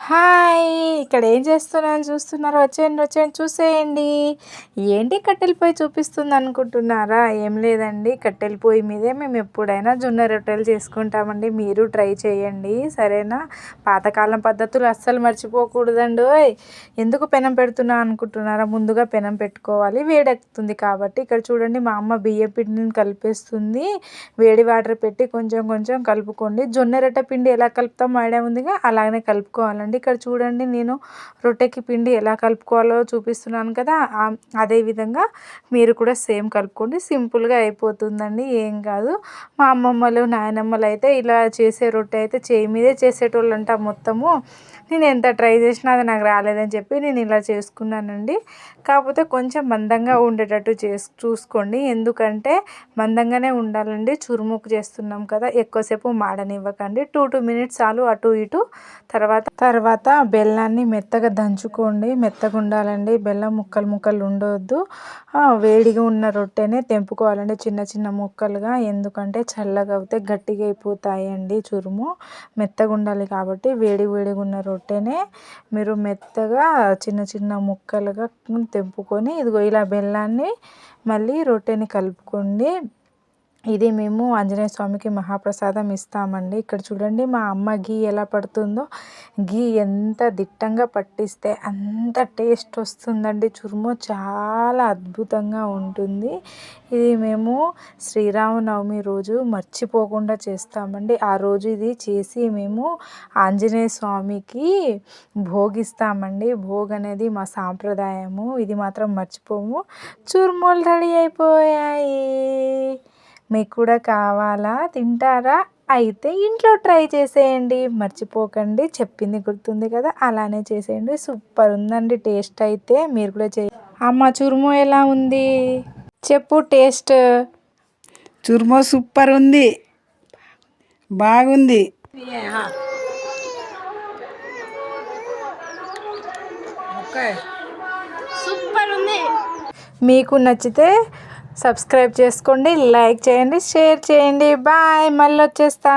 Hi! ఇక్కడ ఏం చేస్తున్నాను చూస్తున్నారా? వచ్చేయండి, వచ్చేయండి చూసేయండి. ఏంటి కట్టెల పొయ్యి చూపిస్తుందనుకుంటున్నారా? ఏం లేదండి, కట్టెల పొయ్యి మీదే మేము ఎప్పుడైనా జొన్న రొట్టెలు చేసుకుంటామండి. మీరు ట్రై చేయండి, సరేనా? పాతకాలం పద్ధతులు అస్సలు మర్చిపోకూడదండోయ్! ఎందుకు పెనం పెడుతున్నా అనుకుంటున్నారా? ముందుగా పెనం పెట్టుకోవాలి, వేడెక్కుతుంది కాబట్టి. ఇక్కడ చూడండి, మా అమ్మ బియ్యం పిండిని కలిపేస్తుంది. వేడి వాటర్ పెట్టి కొంచెం కొంచెం కలుపుకోండి. జొన్న రొట్టె పిండి ఎలా కలుపుతామో ఐడియా ఉందిగా, అలాగనే కలుపుకోవాలండి. ఇక్కడ చూడండి, నేను రొట్టెకి పిండి ఎలా కలుపుకోవాలో చూపిస్తున్నాను కదా, అదేవిధంగా మీరు కూడా సేమ్ కలుపుకోండి. సింపుల్గా అయిపోతుందండి, ఏం కాదు. మా అమ్మమ్మలు నాయనమ్మలు అయితే ఇలా చేసే రొట్టె అయితే చేయి మీదే చేసేటోళ్ళంట మొత్తము. నేను ఎంత ట్రై చేసినా అది నాకు రాలేదని చెప్పి నేను ఇలా చేసుకున్నానండి. కాకపోతే కొంచెం మందంగా ఉండేటట్టు చూసుకోండి, ఎందుకంటే మందంగానే ఉండాలండి. చురుముకు చేస్తున్నాం కదా, ఎక్కువసేపు మాడనివ్వకండి. 2 మినిట్స్ చాలు, అటు ఇటు. తర్వాత బెల్లాన్ని మెత్తగా దంచుకోండి. మెత్తగా ఉండాలండి, బెల్లం ముక్కలు ముక్కలు ఉండవద్దు. వేడిగా ఉన్న రొట్టెనే తెంపుకోవాలండి చిన్న చిన్న ముక్కలుగా, ఎందుకంటే చల్లగా అవుతే గట్టిగా అయిపోతాయండి. చురుము మెత్తగా ఉండాలి కాబట్టి వేడిగా ఉన్న రొట్టెనే మీరు మెత్తగా చిన్న చిన్న ముక్కలుగా తెంపుకొని, ఇదిగో ఇలా బెల్లాన్ని మళ్ళీ రొట్టెని కలుపుకోండి. ఇది మేము ఆంజనేయ స్వామికి మహాప్రసాదం ఇస్తామండి. ఇక్కడ చూడండి, మా అమ్మ గీ ఎలా పడుతుందో. గీ ఎంత దిట్టంగా పట్టిస్తే అంత టేస్ట్ వస్తుందండి. చురుము చాలా అద్భుతంగా ఉంటుంది. ఇది మేము శ్రీరామనవమి రోజు మర్చిపోకుండా చేస్తామండి. ఆ రోజు ఇది చేసి మేము ఆంజనేయ స్వామికి భోగిస్తామండి. భోగ్ అనేది మా సాంప్రదాయము, ఇది మాత్రం మర్చిపోము. చురుములు రెడీ అయిపోయాయి. మీకు కూడా కావాలా? తింటారా? అయితే ఇంట్లో ట్రై చేసేయండి, మర్చిపోకండి. చెప్పింది గుర్తుంది కదా, అలానే చేసేయండి. సూపర్ ఉందండి టేస్ట్ అయితే. మీరు కూడా అమ్మ, చురుము ఎలా ఉంది చెప్పు టేస్ట్? చురుము సూపర్ ఉంది, బాగుంది. సూపర్ ఉంది. మీకు నచ్చితే సబ్స్క్రైబ్ చేసుకోండి, లైక్ చేయండి, షేర్ చేయండి. బాయ్, మళ్ళీ వచ్చేస్తా.